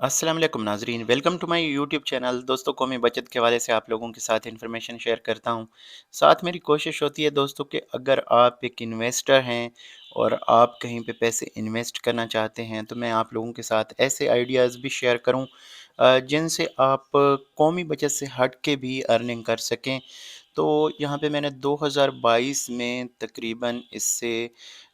अस्सलाम वालेकुम नाजरीन, welcome to my YouTube channel. दोस्तों, कौमी बचत के हवाले से आप लोगों के साथ इन्फॉर्मेशन शेयर करता हूं। साथ मेरी कोशिश होती है दोस्तों कि अगर आप एक इन्वेस्टर हैं और आप कहीं पे पैसे इन्वेस्ट करना चाहते हैं तो मैं आप लोगों के साथ ऐसे आइडियाज़ भी शेयर करूं जिनसे आप कौमी बचत से हट के भी अर्निंग कर सकें। तो यहाँ पे मैंने 2022 में तकरीबन इससे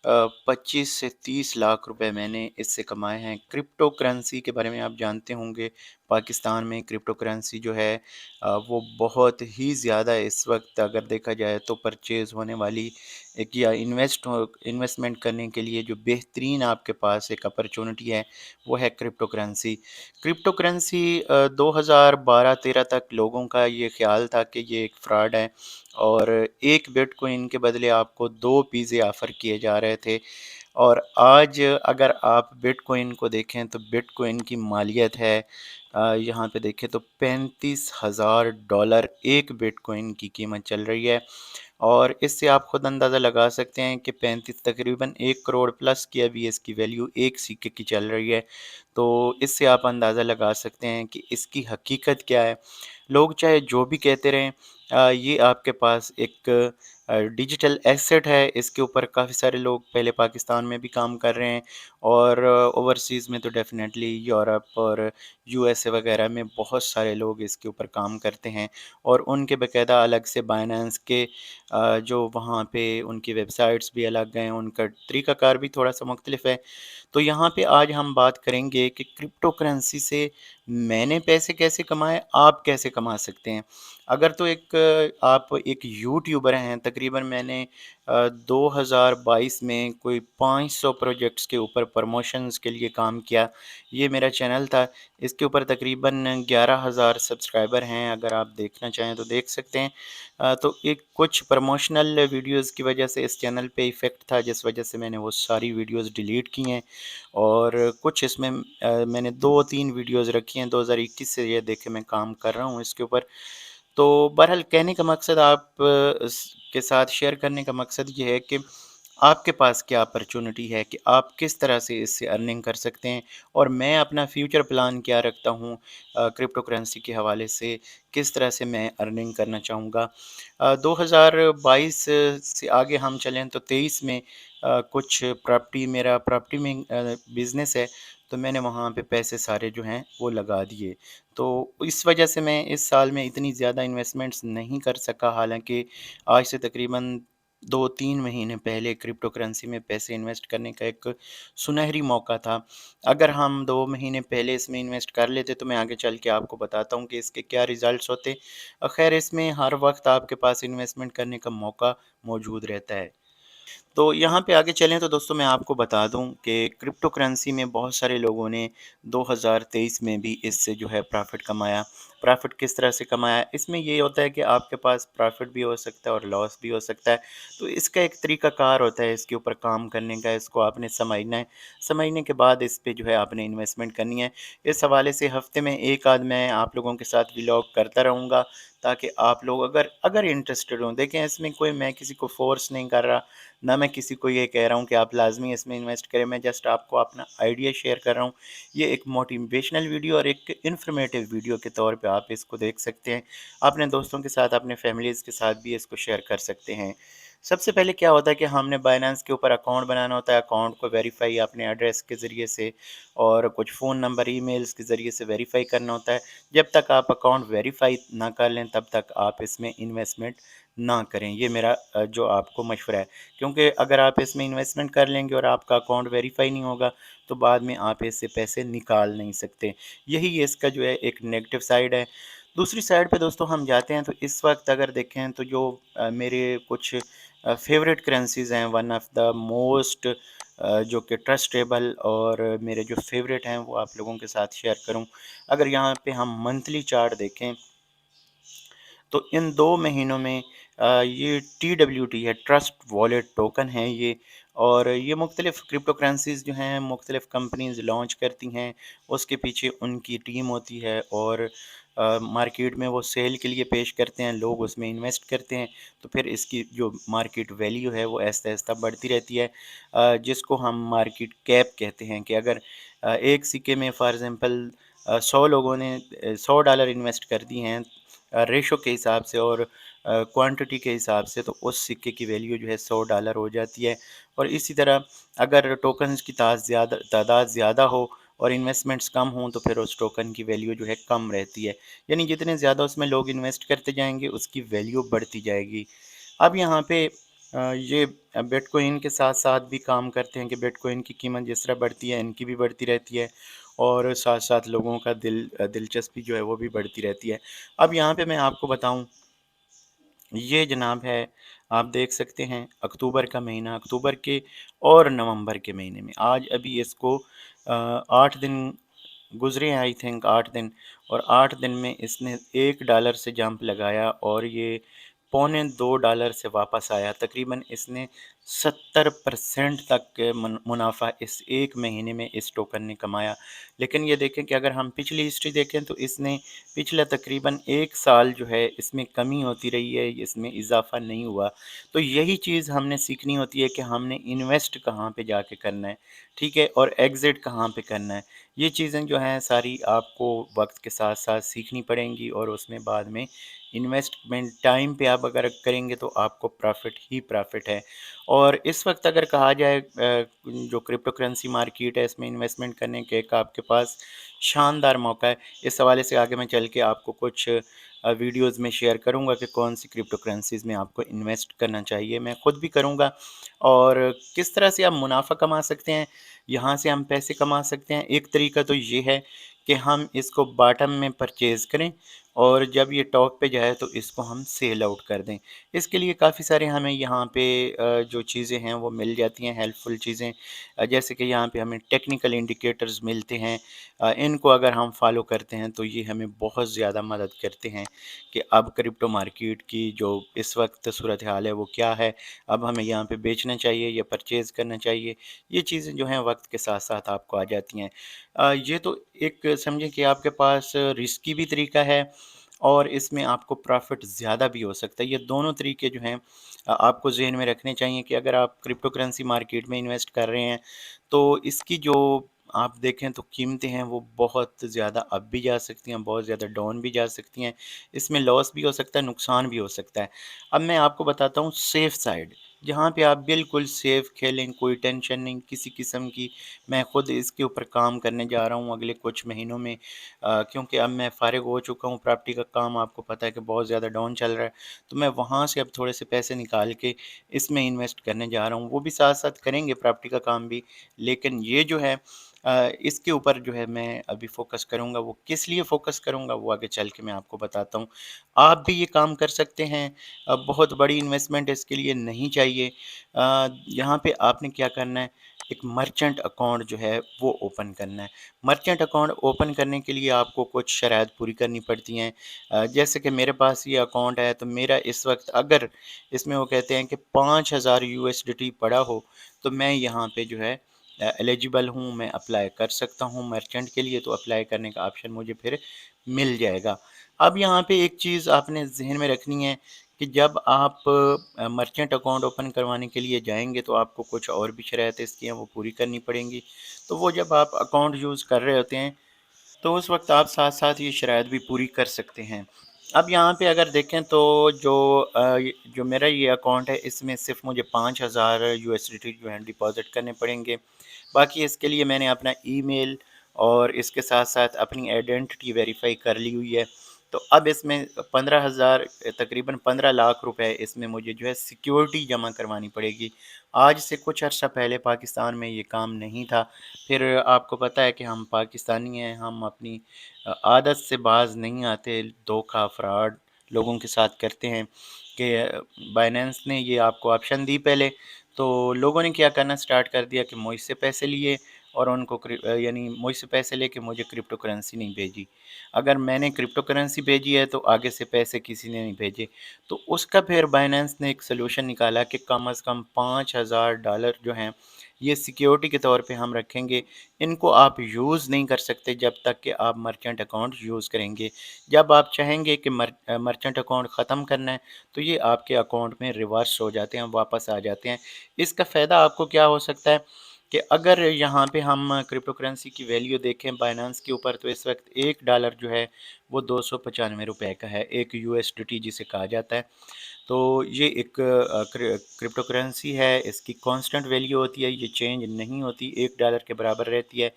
25 से 30 लाख रुपए मैंने इससे कमाए हैं। क्रिप्टो करेंसी के बारे में आप जानते होंगे, पाकिस्तान में क्रिप्टो करेंसी जो है वो बहुत ही ज़्यादा इस वक्त अगर देखा जाए तो परचेज़ होने वाली एक या इन्वेस्टमेंट करने के लिए जो बेहतरीन आपके पास एक अपॉर्चुनिटी है, वो है क्रिप्टो करेंसी। क्रिप्टो करेंसी 2012-13 तक लोगों का ये ख़्याल था कि ये एक फ्रॉड है और एक बिटकॉइन के बदले आपको 2 पिज़्ज़े ऑफ़र किए जा रहे थे। और आज अगर आप बिटकॉइन को देखें तो बिटकॉइन की मालियत है यहाँ पे देखें तो $35,000 एक बिटकॉइन की कीमत चल रही है। और इससे आप खुद अंदाज़ा लगा सकते हैं कि 35 तकरीबन 1 करोड़ प्लस की अभी इसकी वैल्यू एक सिक्के की चल रही है। तो इससे आप अंदाज़ा लगा सकते हैं कि इसकी हकीकत क्या है। लोग चाहे जो भी कहते रहें, ये आपके पास एक डिजिटल एसेट है। इसके ऊपर काफ़ी सारे लोग पहले पाकिस्तान में भी काम कर रहे हैं और ओवरसीज़ में तो डेफ़िनेटली यूरोप और यूएसए वगैरह में बहुत सारे लोग इसके ऊपर काम करते हैं और उनके बाकायदा अलग से बाइनेंस के जो वहाँ पे उनकी वेबसाइट्स भी अलग हैं, उनका तरीक़ाकार भी थोड़ा-सा मुख्तलिफ है। तो यहाँ पे आज हम बात करेंगे कि क्रिप्टो करेंसी से मैंने पैसे कैसे कमाए, आप कैसे कमा सकते हैं। अगर तो आप एक यूट्यूबर हैं, तकरीबन मैंने 2022 में कोई 500 प्रोजेक्ट्स के ऊपर प्रमोशंस के लिए काम किया। ये मेरा चैनल था, इसके ऊपर तकरीबन 11,000 सब्सक्राइबर हैं, अगर आप देखना चाहें तो देख सकते हैं। तो एक कुछ प्रमोशनल वीडियोज़ की वजह से इस चैनल पे इफ़ेक्ट था, जिस वजह से मैंने वो सारी वीडियोज़ डिलीट की हैं और कुछ इसमें मैंने 2-3 वीडियोज़ रखी हैं। 2021 से ये देखें मैं काम कर रहा हूँ इसके ऊपर। तो बहरहाल कहने का मकसद आप के साथ शेयर करने का मकसद ये है कि आपके पास क्या अपॉर्चुनिटी है कि आप किस तरह से इससे अर्निंग कर सकते हैं और मैं अपना फ्यूचर प्लान क्या रखता हूँ क्रिप्टो करेंसी के हवाले से, किस तरह से मैं अर्निंग करना चाहूँगा। 2022 से आगे हम चलें तो 23 में कुछ मेरा प्रॉपर्टी में बिज़नेस है, तो मैंने वहाँ पे पैसे सारे जो हैं वो लगा दिए। तो इस वजह से मैं इस साल में इतनी ज़्यादा इन्वेस्टमेंट्स नहीं कर सका, हालाँकि आज से तकरीबन 2-3 महीने पहले क्रिप्टो करेंसी में पैसे इन्वेस्ट करने का एक सुनहरी मौका था। अगर हम 2 महीने पहले इसमें इन्वेस्ट कर लेते तो मैं आगे चल के आपको बताता हूँ कि इसके क्या रिज़ल्ट्स होते। ख़ैर इसमें हर वक़्त आपके पास इन्वेस्टमेंट करने का मौका मौजूद रहता है। तो यहाँ पे आगे चलें तो दोस्तों मैं आपको बता दूँ कि क्रिप्टो करेंसी में बहुत सारे लोगों ने 2023 में भी इससे जो है प्रॉफ़िट कमाया। प्रॉफ़िट किस तरह से कमाया? इसमें ये होता है कि आपके पास प्रॉफ़िट भी हो सकता है और लॉस भी हो सकता है। तो इसका एक तरीक़ाकार होता है इसके ऊपर काम करने का, इसको आपने समझना है। समझने के बाद इस पे जो है आपने इन्वेस्टमेंट करनी है। इस हवाले से हफ़्ते में 1 आध मैं आप लोगों के साथ व्लॉग करता रहूँगा, ताकि आप लोग अगर अगर इंटरेस्टेड हों, देखें इसमें कोई मैं किसी को फ़ोर्स नहीं कर रहा, ना मैं किसी को ये कह रहा हूँ कि आप लाज़मी इसमें इन्वेस्ट करें, मैं जस्ट आपको अपना आइडिया शेयर कर रहा हूँ। ये एक मोटिवेशनल वीडियो और एक इन्फॉर्मेटिव वीडियो के तौर पे आप इसको देख सकते हैं। अपने दोस्तों के साथ, अपने फैमिलीज़ के साथ भी इसको शेयर कर सकते हैं। सबसे पहले क्या होता है कि हमने बाइनेंस के ऊपर अकाउंट बनाना होता है, अकाउंट को वेरीफ़ाई अपने एड्रेस के ज़रिए से और कुछ फ़ोन नंबर, ईमेल्स के ज़रिए से वेरीफ़ाई करना होता है। जब तक आप अकाउंट वेरीफ़ाई ना कर लें, तब तक आप इसमें इन्वेस्टमेंट ना करें। ये मेरा जो आपको मशवरा है। क्योंकि अगर आप इसमें इन्वेस्टमेंट कर लेंगे और आपका अकाउंट वेरीफाई नहीं होगा, तो बाद में आप इससे पैसे निकाल नहीं सकते। यही इसका जो है एक नेगेटिव साइड है। दूसरी साइड पे दोस्तों हम जाते हैं तो इस वक्त अगर देखें तो जो मेरे कुछ फेवरेट करेंसीज़ हैं, वन ऑफ द मोस्ट जो कि ट्रस्टेबल और मेरे जो फेवरेट हैं वो आप लोगों के साथ शेयर करूं। अगर यहाँ पे हम मंथली चार्ट देखें तो इन 2 महीनों में ये TWT है, ट्रस्ट वॉलेट टोकन है ये। और ये मुख्तलिफ़ क्रिप्टो करेंसीज़ जो हैं मुख्तलिफ़ कंपनीज़ लॉन्च करती हैं, उसके पीछे उनकी टीम होती है और मार्केट में वो सेल के लिए पेश करते हैं, लोग उसमें इन्वेस्ट करते हैं, तो फिर इसकी जो मार्केट वैल्यू है वो आहिस्ता-आहिस्ता बढ़ती रहती है। जिसको हम मार्केट कैप कहते हैं कि अगर एक सिक्के में फॉर एग्ज़ाम्पल 100 लोगों ने $100 इन्वेस्ट कर दी हैं रेशो के हिसाब से और क्वांटिटी के हिसाब से, तो उस सिक्के की वैल्यू जो है $100 हो जाती है। और इसी तरह अगर टोकन्स की तादाद ज़्यादा हो और इन्वेस्टमेंट्स कम हों, तो फिर उस टोकन की वैल्यू जो है कम रहती है। यानी जितने ज़्यादा उसमें लोग इन्वेस्ट करते जाएंगे उसकी वैल्यू बढ़ती जाएगी। अब यहाँ पे ये बिटकॉइन के साथ साथ भी काम करते हैं कि बिटकॉइन की कीमत जिस तरह बढ़ती है इनकी भी बढ़ती रहती है, और साथ साथ लोगों का दिलचस्पी जो है वो भी बढ़ती रहती है। अब यहाँ पे मैं आपको बताऊँ, ये जनाब है, आप देख सकते हैं अक्टूबर का महीना, अक्टूबर के और नवंबर के महीने में आज अभी इसको 8 दिन गुजरे हैं, आई थिंक 8 दिन। और 8 दिन में इसने $1 से जंप लगाया और ये $1.25 से वापस आया। तकरीबन इसने 70% तक के मुनाफा इस एक महीने में इस टोकन ने कमाया। लेकिन ये देखें कि अगर हम पिछली हिस्ट्री देखें तो इसने पिछला तकरीबन 1 साल जो है इसमें कमी होती रही है, इसमें इजाफा नहीं हुआ। तो यही चीज़ हमने सीखनी होती है कि हमने इन्वेस्ट कहाँ पे जाके करना है, ठीक है, और एग्ज़िट कहाँ पे करना है। ये चीज़ें जो हैं सारी आपको वक्त के साथ साथ सीखनी पड़ेंगी, और उसमें बाद में इन्वेस्टमेंट टाइम पे आप अगर करेंगे तो आपको प्रॉफिट ही प्रॉफिट है। और इस वक्त अगर कहा जाए जो क्रिप्टो करेंसी मार्केट है इसमें इन्वेस्टमेंट करने के एक आपके पास शानदार मौका है। इस हवाले से आगे मैं चल के आपको कुछ वीडियोज़ में शेयर करूंगा कि कौन सी क्रिप्टो करेंसीज़ में आपको इन्वेस्ट करना चाहिए, मैं खुद भी करूंगा। और किस तरह से आप मुनाफा कमा सकते हैं, यहाँ से हम पैसे कमा सकते हैं। एक तरीका तो ये है कि हम इसको बॉटम में परचेज़ करें और जब ये टॉप पे जाए तो इसको हम सेल आउट कर दें। इसके लिए काफ़ी सारे हमें यहाँ पे जो चीज़ें हैं वो मिल जाती हैं, हेल्पफुल चीज़ें, जैसे कि यहाँ पे हमें टेक्निकल इंडिकेटर्स मिलते हैं। इनको अगर हम फॉलो करते हैं तो ये हमें बहुत ज़्यादा मदद करते हैं कि अब क्रिप्टो मार्केट की जो इस वक्त सूरत हाल है वो क्या है, अब हमें यहाँ पे बेचना चाहिए या परचेज़ करना चाहिए। ये चीज़ें जो हैं वक्त के साथ साथ आपको आ जाती हैं। ये तो एक समझें कि आपके पास रिस्की भी तरीका है और इसमें आपको प्रॉफ़िट ज़्यादा भी हो सकता है। ये दोनों तरीके जो हैं आपको ज़हन में रखने चाहिए कि अगर आप क्रिप्टो करेंसी मार्केट में इन्वेस्ट कर रहे हैं, तो इसकी जो आप देखें तो कीमतें हैं वो बहुत ज़्यादा अप भी जा सकती हैं, बहुत ज़्यादा डाउन भी जा सकती हैं। इसमें लॉस भी हो सकता है, नुकसान भी हो सकता है। अब मैं आपको बताता हूँ सेफ़ साइड, जहाँ पे आप बिल्कुल सेफ़ खेलें, कोई टेंशन नहीं किसी किस्म की। मैं खुद इसके ऊपर काम करने जा रहा हूँ अगले कुछ महीनों में, क्योंकि अब मैं फ़ारिग हो चुका हूँ प्रॉपर्टी का काम, आपको पता है कि बहुत ज़्यादा डाउन चल रहा है। तो मैं वहाँ से अब थोड़े से पैसे निकाल के इसमें इन्वेस्ट करने जा रहा हूँ। वो भी साथ-साथ करेंगे प्रॉपर्टी का काम भी, लेकिन ये जो है इसके ऊपर जो है मैं अभी फ़ोकस करूँगा। वो किस लिए फ़ोकस करूँगा वो आगे चल के मैं आपको बताता हूँ। आप भी ये काम कर सकते हैं। बहुत बड़ी इन्वेस्टमेंट इसके लिए नहीं चाहिए। यहाँ पे आपने क्या करना है, एक मर्चेंट अकाउंट जो है वो ओपन करना है। मर्चेंट अकाउंट ओपन करने के लिए आपको कुछ शराइत पूरी करनी पड़ती हैं। जैसे कि मेरे पास ये अकाउंट है तो मेरा इस वक्त अगर इसमें वो कहते हैं कि 5000 यूएसडीटी पड़ा हो, तो मैं यहाँ पे जो है एलिजिबल हूँ, मैं अप्लाई कर सकता हूँ मर्चेंट के लिए, तो अप्लाई करने का ऑप्शन मुझे फिर मिल जाएगा। अब यहाँ पे एक चीज़ आपने ज़हन में रखनी है कि जब आप मर्चेंट अकाउंट ओपन करवाने के लिए जाएँगे तो आपको कुछ और भी शराइत इसकी हैं वो पूरी करनी पड़ेंगी। तो वो जब आप अकाउंट यूज़ कर रहे होते हैं तो उस वक़्त आप साथ-साथ ये शराइत भी पूरी कर सकते हैं। अब यहाँ पे अगर देखें तो जो मेरा ये अकाउंट है इसमें सिर्फ़ मुझे 5000 यूएसडीटी जो है डिपॉज़िट करने पड़ेंगे। बाकी इसके लिए मैंने अपना ईमेल और इसके साथ-साथ अपनी आइडेंटिटी वेरीफ़ाई कर ली हुई है। तो अब इसमें 15,000 तकरीबन 15 लाख रुपए इसमें मुझे जो है सिक्योरिटी जमा करवानी पड़ेगी। आज से कुछ अर्सा पहले पाकिस्तान में ये काम नहीं था। फिर आपको पता है कि हम पाकिस्तानी हैं, हम अपनी आदत से बाज़ नहीं आते, धोखा, फ्रॉड लोगों के साथ करते हैं कि बाइनेंस ने ये आपको ऑप्शन दी पहले, तो लोगों ने क्या करना स्टार्ट कर दिया कि मुझसे पैसे लिए और उनको यानी मुझसे पैसे लेके मुझे क्रिप्टो करेंसी नहीं भेजी। अगर मैंने क्रिप्टो करेंसी भेजी है तो आगे से पैसे किसी ने नहीं भेजे। तो उसका फिर बाइनेंस ने एक सॉल्यूशन निकाला कि कम से कम $5000 जो हैं ये सिक्योरिटी के तौर पे हम रखेंगे। इनको आप यूज़ नहीं कर सकते जब तक कि आप मर्चेंट अकाउंट यूज़ करेंगे। जब आप चाहेंगे कि मर्चेंट अकाउंट ख़त्म करना है तो ये आपके अकाउंट में रिवर्स हो जाते हैं, वापस आ जाते हैं। इसका फ़ायदा आपको क्या हो सकता है? کہ اگر یہاں پہ ہم کرپٹو کرنسی کی ویلیو دیکھیں بائنانس کے اوپر، تو اس وقت $1 جو ہے وہ 295 کا ہے، ایک USDT جسے کہا جاتا ہے۔ تو یہ ایک کرپٹو کرنسی ہے، اس کی کانسٹنٹ ویلیو ہوتی ہے، یہ چینج نہیں ہوتی، $1 کے برابر رہتی ہے۔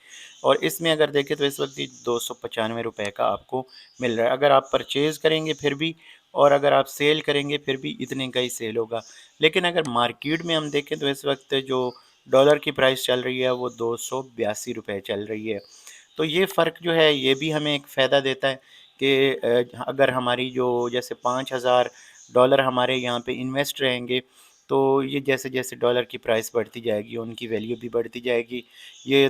اور اس میں اگر دیکھیں تو اس وقت $295 کا آپ کو مل رہا ہے، اگر آپ پرچیز کریں گے پھر بھی، اور اگر آپ سیل کریں گے پھر بھی اتنے کا ہی سیل ہوگا۔ لیکن اگر مارکیٹ میں ہم دیکھیں تو اس وقت جو ڈالر کی پرائس چل رہی ہے وہ $282 چل رہی ہے۔ تو یہ فرق جو ہے یہ بھی ہمیں ایک فائدہ دیتا ہے کہ اگر ہماری جو جیسے $5000 ہمارے یہاں پہ انویسٹ رہیں گے، تو یہ جیسے جیسے ڈالر کی پرائس بڑھتی جائے گی ان کی ویلیو بھی بڑھتی جائے گی۔ یہ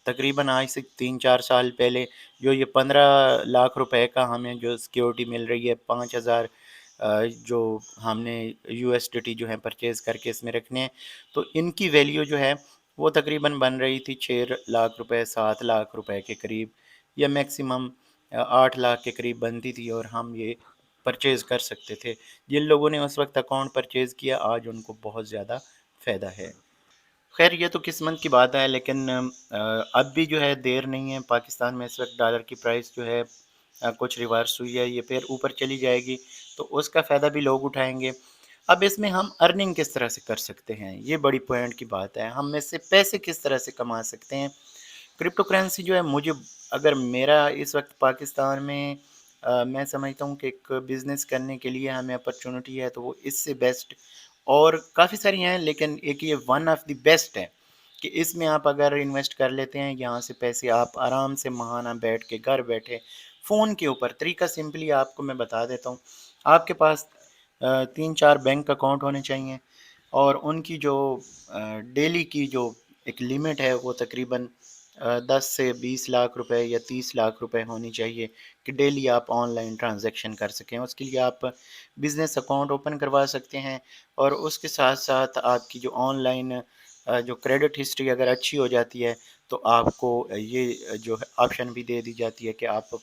تقریباً آج سے 3-4 سال پہلے جو یہ $15 lakh کا ہمیں جو سیکیورٹی مل رہی ہے، 5000 جو ہم نے USDT جو ہے پرچیز کر کے اس میں رکھنے ہیں، تو ان کی ویلیو جو ہے وہ تقریباً بن رہی تھی $6 lakh 7 lakh کے قریب، یا میکسیمم 8 lakھ کے قریب بنتی تھی، اور ہم یہ پرچیز کر سکتے تھے۔ جن لوگوں نے اس وقت اکاؤنٹ پرچیز کیا آج ان کو بہت زیادہ فائدہ ہے۔ خیر یہ تو قسمت کی بات ہے، لیکن اب بھی جو ہے دیر نہیں ہے، پاکستان میں اس وقت ڈالر کی پرائس جو ہے کچھ ریورس ہوئی ہے، یہ پھر اوپر چلی جائے گی تو اس کا فائدہ بھی لوگ اٹھائیں گے۔ اب اس میں ہم ارننگ کس طرح سے کر سکتے ہیں، یہ بڑی پوائنٹ کی بات ہے، ہم اس سے پیسے کس طرح سے کما سکتے ہیں۔ کرپٹو کرنسی جو ہے مجھے، اگر میرا اس وقت پاکستان میں میں سمجھتا ہوں کہ ایک بزنس کرنے کے لیے ہمیں اپرچونٹی ہے تو وہ اس سے بیسٹ اور کافی ساری ہیں، لیکن ایک یہ ون آف دی بیسٹ ہے کہ اس میں آپ اگر انویسٹ کر لیتے ہیں، یہاں سے پیسے آپ آرام سے ماہانہ بیٹھ کے گھر بیٹھے فون کے اوپر، طریقہ سمپلی آپ کو میں بتا دیتا ہوں۔ آپ کے پاس 3-4 بینک اکاؤنٹ ہونے چاہیے، اور ان کی جو ڈیلی کی جو ایک لیمٹ ہے وہ تقریباً 10 سے 20 لاکھ روپے یا 30 لاکھ روپے ہونی چاہیے کہ ڈیلی آپ آن لائن ٹرانزیکشن کر سکیں۔ اس کے لیے آپ بزنس اکاؤنٹ اوپن کروا سکتے ہیں، اور اس کے ساتھ ساتھ آپ کی جو آن لائن جو کریڈٹ ہسٹری اگر اچھی ہو جاتی ہے تو آپ کو یہ جو ہے آپشن بھی دے دی جاتی ہے کہ آپ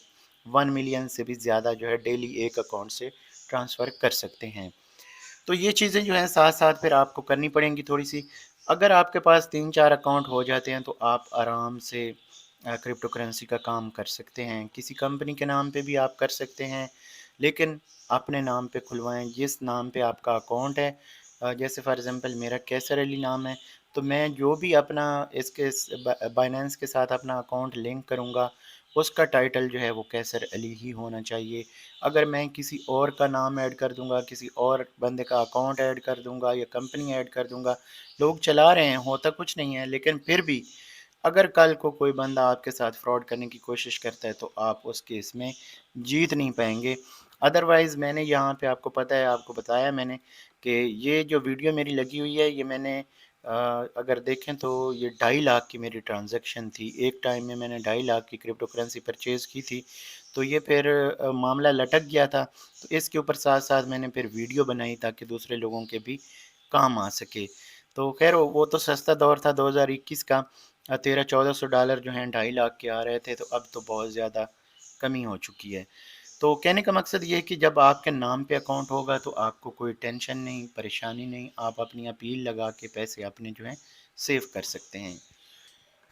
1 ملین سے بھی زیادہ جو ہے ڈیلی ایک اکاؤنٹ سے ٹرانسفر کر سکتے ہیں۔ تو یہ چیزیں جو ہیں ساتھ ساتھ پھر آپ کو کرنی پڑیں گی تھوڑی سی۔ اگر آپ کے پاس 3-4 اکاؤنٹ ہو جاتے ہیں تو آپ آرام سے کرپٹو کرنسی کا کام کر سکتے ہیں، کسی کمپنی کے نام پہ بھی آپ کر سکتے ہیں، لیکن اپنے نام پہ کھلوائیں جس نام پہ آپ کا اکاؤنٹ ہے۔ جیسے فار ایگزامپل میرا کیسر علی نام ہے، تو میں جو بھی اپنا اس کے بائنانس کے ساتھ اپنا اکاؤنٹ لنک کروں گا اس کا ٹائٹل جو ہے وہ کیسر علی ہی ہونا چاہیے۔ اگر میں کسی اور کا نام ایڈ کر دوں گا، کسی اور بندے کا اکاؤنٹ ایڈ کر دوں گا یا کمپنی ایڈ کر دوں گا، لوگ چلا رہے ہیں، ہوتا کچھ نہیں ہے، لیکن پھر بھی اگر کل کو کوئی بندہ آپ کے ساتھ فراڈ کرنے کی کوشش کرتا ہے تو آپ اس کیس میں جیت نہیں پائیں گے۔ ادروائز میں نے یہاں پہ آپ کو پتہ ہے، آپ کو بتایا میں نے کہ یہ جو ویڈیو میری لگی ہوئی ہے یہ میں نے اگر دیکھیں تو یہ 2.5 لاکھ کی میری ٹرانزیکشن تھی، ایک ٹائم میں نے 2.5 لاکھ کی کرپٹو کرنسی پرچیز کی تھی۔ تو یہ پھر معاملہ لٹک گیا تھا، تو اس کے اوپر ساتھ ساتھ میں نے پھر ویڈیو بنائی تاکہ دوسرے لوگوں کے بھی کام آ سکے۔ تو خیر وہ تو سستا دور تھا 2021 کا، 1300-1400 ڈالر جو ہیں 2.5 لاکھ کے آ رہے تھے، تو اب تو بہت زیادہ کمی ہو چکی ہے۔ تو کہنے کا مقصد یہ ہے کہ جب آپ کے نام پہ اکاؤنٹ ہوگا تو آپ کو کوئی ٹینشن نہیں، پریشانی نہیں، آپ اپنی اپیل لگا کے پیسے اپنے جو ہیں سیو کر سکتے ہیں۔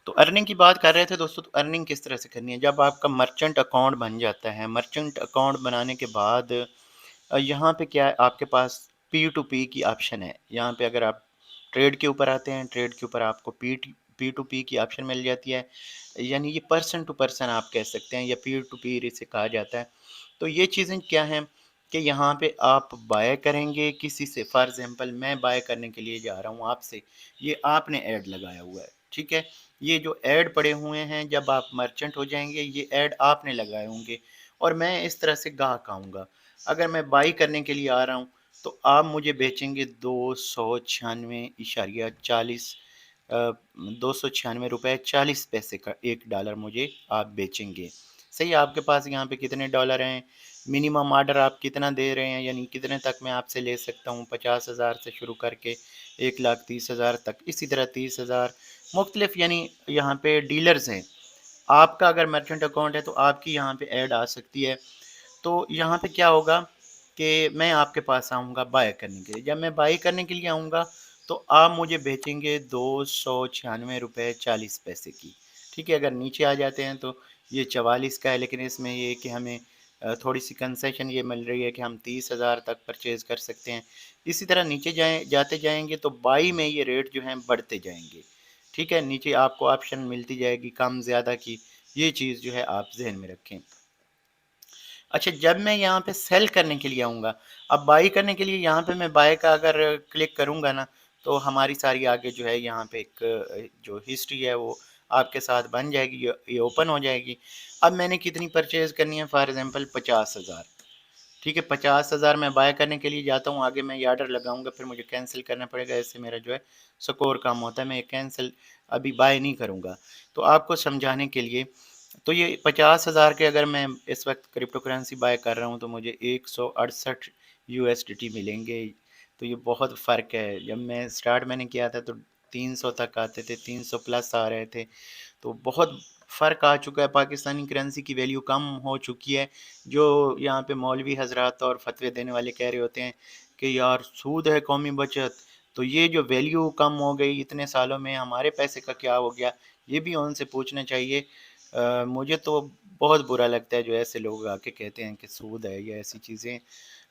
تو ارننگ کی بات کر رہے تھے دوستو، تو ارننگ کس طرح سے کرنی ہے؟ جب آپ کا مرچنٹ اکاؤنٹ بن جاتا ہے، مرچنٹ اکاؤنٹ بنانے کے بعد یہاں پہ کیا ہے، آپ کے پاس P2P کی آپشن ہے۔ یہاں پہ اگر آپ ٹریڈ کے اوپر آتے ہیں، ٹریڈ کے اوپر آپ کو P2P کی آپشن مل جاتی ہے، یعنی یہ پرسن ٹو پرسن آپ کہہ سکتے ہیں، یا P2P اسے کہا جاتا ہے۔ تو یہ چیزیں کیا ہیں کہ یہاں پہ آپ بائے کریں گے کسی سے، فار ایگزامپل میں بائے کرنے کے لیے جا رہا ہوں آپ سے، یہ آپ نے ایڈ لگایا ہوا ہے، ٹھیک ہے، یہ جو ایڈ پڑے ہوئے ہیں جب آپ مرچنٹ ہو جائیں گے یہ ایڈ آپ نے لگائے ہوں گے، اور میں اس طرح سے گاہک آؤں گا۔ اگر میں بائی کرنے کے لیے آ رہا ہوں تو آپ مجھے بیچیں گے 296.40 $296.40 کا $1 مجھے آپ بیچیں گے۔ صحیح، آپ کے پاس یہاں پہ کتنے ڈالر ہیں، منیمم آرڈر آپ کتنا دے رہے ہیں، یعنی کتنے تک میں آپ سے لے سکتا ہوں، 50,000 سے شروع کر کے 1,30,000 تک، اسی طرح 30,000 مختلف، یعنی یہاں پہ ڈیلرز ہیں۔ آپ کا اگر مرچنٹ اکاؤنٹ ہے تو آپ کی یہاں پہ ایڈ آ سکتی ہے۔ تو یہاں پہ کیا ہوگا کہ میں آپ کے پاس آؤں گا بائی کرنے کے لیے، جب میں بائی کرنے کے لیے آؤں گا तो आप मुझे बेचेंगे 296 रुपये 40 पैसे की। ठीक है, अगर नीचे आ जाते हैं तो ये 44 का है, लेकिन इसमें ये है कि हमें थोड़ी सी कंसेशन ये मिल रही है कि हम 30,000 तक परचेज़ कर सकते हैं। इसी तरह नीचे जाते जाएंगे तो बाई में ये रेट जो हैं बढ़ते जाएंगे। ठीक है, नीचे आपको ऑप्शन मिलती जाएगी कम ज़्यादा की, ये चीज़ जो है आप जहन में रखें। अच्छा, जब मैं यहाँ पे सेल करने के लिए आऊँगा, अब बाई करने के लिए यहाँ पे मैं बाय का अगर क्लिक करूँगा ना, तो हमारी सारी आगे जो है यहाँ पे एक जो हिस्ट्री है वो आपके साथ बन जाएगी, ये ओपन हो जाएगी। अब मैंने कितनी परचेज़ करनी है, फॉर एग्ज़ाम्पल 50,000। ठीक है, 50,000 मैं बाय करने के लिए जाता हूँ, आगे मैं ये ऑर्डर लगाऊंगा, फिर मुझे कैंसिल करना पड़ेगा, इससे मेरा जो है स्कोर कम होता है, मैं ये कैंसिल अभी बाय नहीं करूँगा। तो आपको समझाने के लिए, तो ये 50,000 के अगर मैं इस वक्त क्रिप्टो करेंसी बाय कर रहा हूँ तो मुझे 168 यूएसडीटी मिलेंगे। तो ये बहुत फ़र्क है, जब मैंने किया था तो 300 तक आते थे, 300 प्लस आ रहे थे। तो बहुत फ़र्क आ चुका है, पाकिस्तानी करेंसी की वैल्यू कम हो चुकी है। जो यहाँ पे मौलवी हजरात और फतवे देने वाले कह रहे होते हैं कि यार सूद है कौमी बचत, तो ये जो वैल्यू कम हो गई इतने सालों में, हमारे पैसे का क्या हो गया, ये भी उनसे पूछना चाहिए। मुझे तो बहुत बुरा लगता है जो ऐसे लोग आके कहते हैं कि सूद है या ऐसी चीज़ें।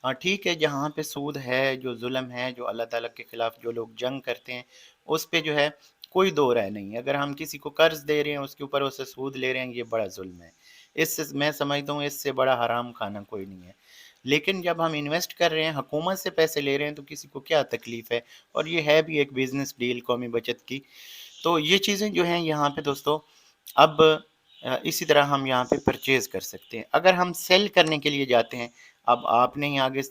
हाँ ठीक है, जहाँ पे सूद है, जो जुल्म है, जो अल्लाह ताला के ख़िलाफ़ जो लोग जंग करते हैं, उस पे जो है कोई दो राय नहीं है। अगर हम किसी को कर्ज़ दे रहे हैं, उसके ऊपर उससे सूद ले रहे हैं, ये बड़ा जुल्म है। इससे मैं समझता हूँ इससे बड़ा हराम खाना कोई नहीं है। लेकिन जब हम इन्वेस्ट कर रहे हैं, हुकूमत से पैसे ले रहे हैं, तो किसी को क्या तकलीफ़ है? और ये है भी एक बिज़नेस डील कौमी बचत की। तो ये चीज़ें जो हैं यहाँ पे दोस्तों, अब इसी तरह हम यहाँ पे परचेज़ कर सकते हैं। अगर हम सेल करने के लिए जाते हैं, अब आपने ही आगे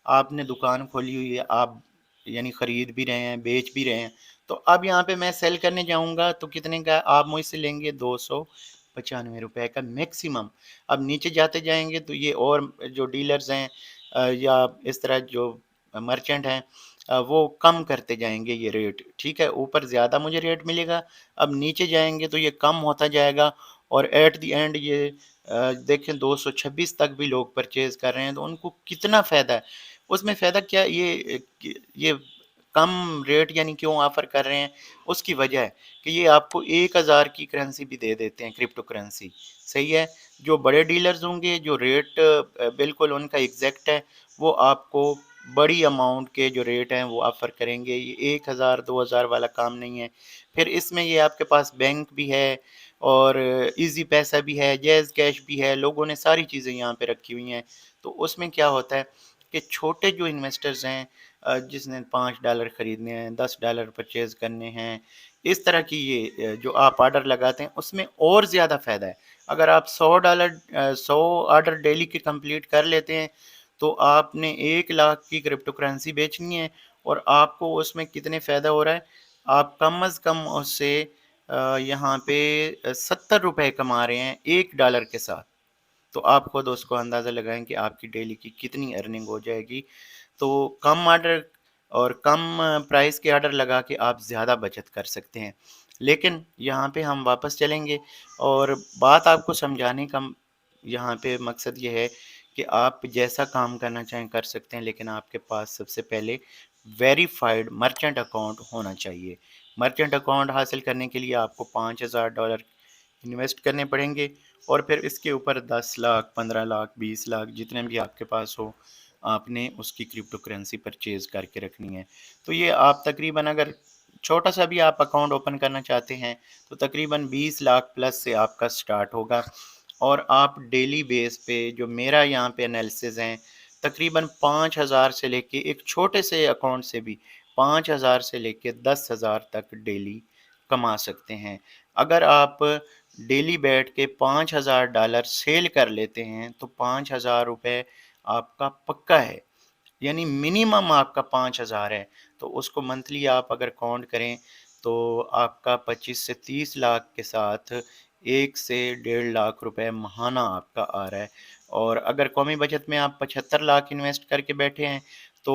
आपने दुकान खोली हुई है, आप यानी ख़रीद भी रहे हैं, बेच भी रहे हैं। तो अब यहाँ पे मैं सेल करने जाऊँगा तो कितने का आप मुझसे लेंगे, 295 रुपए का मैक्सिमम। अब नीचे जाते जाएँगे तो ये और जो डीलर्स हैं या इस तरह जो मर्चेंट हैं, वो कम करते जाएँगे ये रेट, ठीक है? ऊपर ज़्यादा मुझे रेट मिलेगा, अब नीचे जाएँगे तो ये कम होता जाएगा और एट द एंड ये देखें 226 तक भी लोग परचेज़ कर रहे हैं, तो उनको कितना फ़ायदा है। उसमें फ़ायदा क्या, ये कम रेट यानी क्यों ऑफ़र कर रहे हैं, उसकी वजह है कि ये आपको 1000 की करेंसी भी दे देते हैं, क्रिप्टो करेंसी, सही है? जो बड़े डीलर्स होंगे, जो रेट बिल्कुल उनका एग्ज़ैक्ट है, वो आपको बड़ी अमाउंट के जो रेट हैं वो ऑफ़र करेंगे। ये 1000 2000 वाला काम नहीं है। फिर इसमें ये आपके पास बैंक भी है और ईज़ी पैसा भी है, जैज़ कैश भी है, लोगों ने सारी चीज़ें यहाँ पे रखी हुई हैं। तो उसमें क्या होता है कि छोटे जो इन्वेस्टर्स हैं, जिसने $5 खरीदने हैं, $10 परचेज़ करने हैं, इस तरह की ये जो आप ऑर्डर लगाते हैं उसमें और ज़्यादा फ़ायदा है। अगर आप $100 ऑर्डर डेली के कंप्लीट कर लेते हैं, तो आपने 1 लाख की क्रिप्टो करेंसी बेचनी है और आपको उसमें कितने फ़ायदा हो रहा है, आप कम अज़ कम उससे यहाँ पे ₹70 कमा रहे हैं $1 के साथ। तो आप खुद उसको अंदाज़ा लगाएँ कि आपकी डेली की कितनी अर्निंग हो जाएगी। तो कम ऑर्डर और कम प्राइस के ऑर्डर लगा के आप ज़्यादा बचत कर सकते हैं। लेकिन यहाँ पे हम वापस चलेंगे और बात आपको समझाने का यहाँ पे मकसद ये है कि आप जैसा काम करना चाहें कर सकते हैं, लेकिन आपके पास सबसे पहले वेरिफाइड मर्चेंट अकाउंट होना चाहिए। मर्चेंट अकाउंट हासिल करने के लिए आपको $5000 इन्वेस्ट करने पड़ेंगे और फिर इसके ऊपर 10 लाख, 15 लाख, 20 लाख जितने भी आपके पास हो, आपने उसकी क्रिप्टो करेंसी परचेज़ करके रखनी है। तो ये आप तकरीबन अगर छोटा-सा भी आप अकाउंट ओपन करना चाहते हैं, तो तकरीबन 20 लाख प्लस से आपका स्टार्ट होगा और आप डेली बेस पे जो मेरा यहाँ पे एनालिसिस हैं, तकरीबन 5,000 से लेके एक छोटे से अकाउंट से भी 5,000 से लेके 10,000 तक डेली कमा सकते हैं। अगर आप डेली बैठ के $5,000 सेल कर लेते हैं, तो ₹5,000 आपका पक्का है। यानी मिनिमम आपका 5,000 है, तो उसको मंथली आप अगर काउंट करें तो आपका 25 से 30 लाख के साथ 1 से 1.5 लाख महाना आपका आ रहा है। और अगर कौमी बचत में आप 75 लाख इन्वेस्ट करके बैठे हैं तो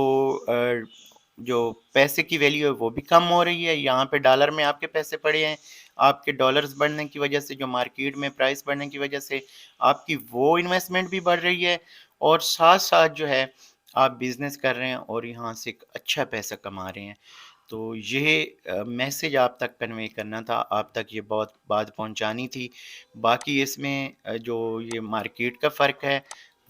जो पैसे की वैल्यू है वो भी कम हो रही है। यहाँ पे डॉलर में आपके पैसे पड़े हैं, आपके डॉलर्स बढ़ने की वजह से, जो मार्केट में प्राइस बढ़ने की वजह से आपकी वो इन्वेस्टमेंट भी बढ़ रही है और साथ-साथ जो है आप बिज़नेस कर रहे हैं और यहाँ से एक अच्छा पैसा कमा रहे हैं। تو یہ میسج آپ تک کنوے کرنا تھا، آپ تک یہ بات پہنچانی تھی۔ باقی اس میں جو یہ مارکیٹ کا فرق ہے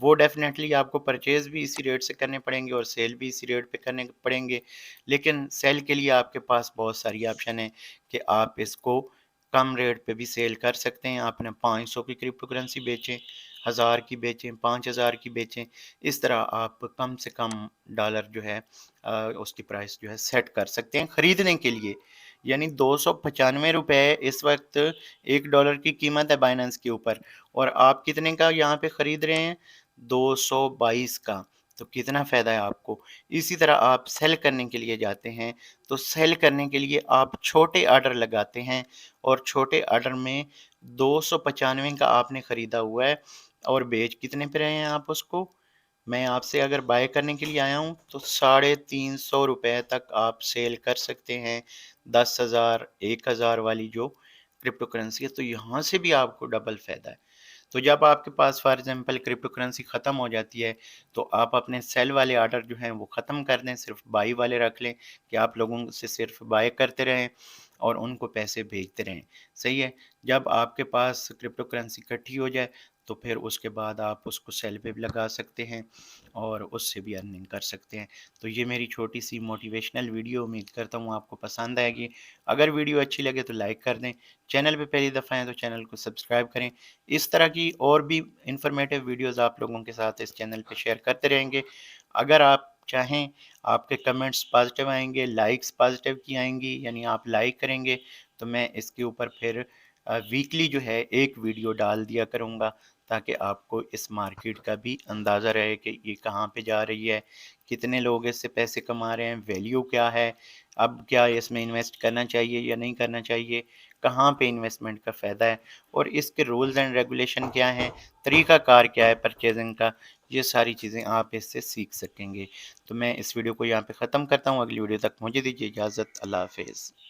وہ ڈیفینیٹلی آپ کو پرچیز بھی اسی ریٹ سے کرنے پڑیں گے اور سیل بھی اسی ریٹ پہ کرنے پڑیں گے، لیکن سیل کے لیے آپ کے پاس بہت ساری آپشن ہیں کہ آپ اس کو کم ریٹ پہ بھی سیل کر سکتے ہیں۔ آپ نے 500 کی کرپٹو کرنسی بیچیں، 1000 کی بیچیں، 5000 کی بیچیں، اس طرح آپ کم سے کم ڈالر جو ہے اس کی پرائس جو ہے سیٹ کر سکتے ہیں خریدنے کے لیے۔ یعنی 295 روپے اس وقت $1 کی قیمت ہے بائننس کے اوپر، اور آپ کتنے کا یہاں پہ خرید رہے ہیں؟ 222 کا۔ تو کتنا فائدہ ہے آپ کو۔ اسی طرح آپ سیل کرنے کے لیے جاتے ہیں تو سیل کرنے کے لیے آپ چھوٹے آرڈر لگاتے ہیں، اور چھوٹے آرڈر میں 295 کا آپ نے خریدا ہوا ہے اور بیچ کتنے پہ رہے ہیں آپ اس کو؟ میں آپ سے اگر بائی کرنے کے لیے آیا ہوں تو 350 روپے تک آپ سیل کر سکتے ہیں، 10,000 1,000 والی جو کرپٹو کرنسی ہے، تو یہاں سے بھی آپ کو ڈبل فائدہ ہے۔ تو جب آپ کے پاس فار ایگزامپل کرپٹو کرنسی ختم ہو جاتی ہے تو آپ اپنے سیل والے آرڈر جو ہیں وہ ختم کر دیں، صرف بائی والے رکھ لیں کہ آپ لوگوں سے صرف بائی کرتے رہیں اور ان کو پیسے بھیجتے رہیں، صحیح ہے۔ جب آپ کے پاس کرپٹو کرنسی اکٹھی ہو جائے تو پھر اس کے بعد آپ اس کو سیل پہ بھی لگا سکتے ہیں اور اس سے بھی ارننگ کر سکتے ہیں۔ تو یہ میری چھوٹی سی موٹیویشنل ویڈیو، امید کرتا ہوں آپ کو پسند آئے گی۔ اگر ویڈیو اچھی لگے تو لائک کر دیں، چینل پہ پہلی دفعہ ہیں تو چینل کو سبسکرائب کریں۔ اس طرح کی اور بھی انفارمیٹیو ویڈیوز آپ لوگوں کے ساتھ اس چینل پہ شیئر کرتے رہیں گے۔ اگر آپ چاہیں، آپ کے کمنٹس پازیٹیو آئیں گے، لائکس پازیٹیو کی آئیں گی، یعنی آپ لائک کریں گے تو میں اس کے اوپر پھر ویکلی جو ہے ایک ویڈیو ڈال دیا کروں گا، تاکہ آپ کو اس مارکیٹ کا بھی اندازہ رہے کہ یہ کہاں پہ جا رہی ہے، کتنے لوگ اس سے پیسے کما رہے ہیں، ویلیو کیا ہے، اب کیا اس میں انویسٹ کرنا چاہیے یا نہیں کرنا چاہیے، کہاں پہ انویسٹمنٹ کا فائدہ ہے، اور اس کے رولز اینڈ ریگولیشن کیا ہیں، طریقہ کار کیا ہے پرچیزنگ کا، یہ ساری چیزیں آپ اس سے سیکھ سکیں گے۔ تو میں اس ویڈیو کو یہاں پہ ختم کرتا ہوں، اگلی ویڈیو تک مجھے دیجیے اجازت، اللہ حافظ۔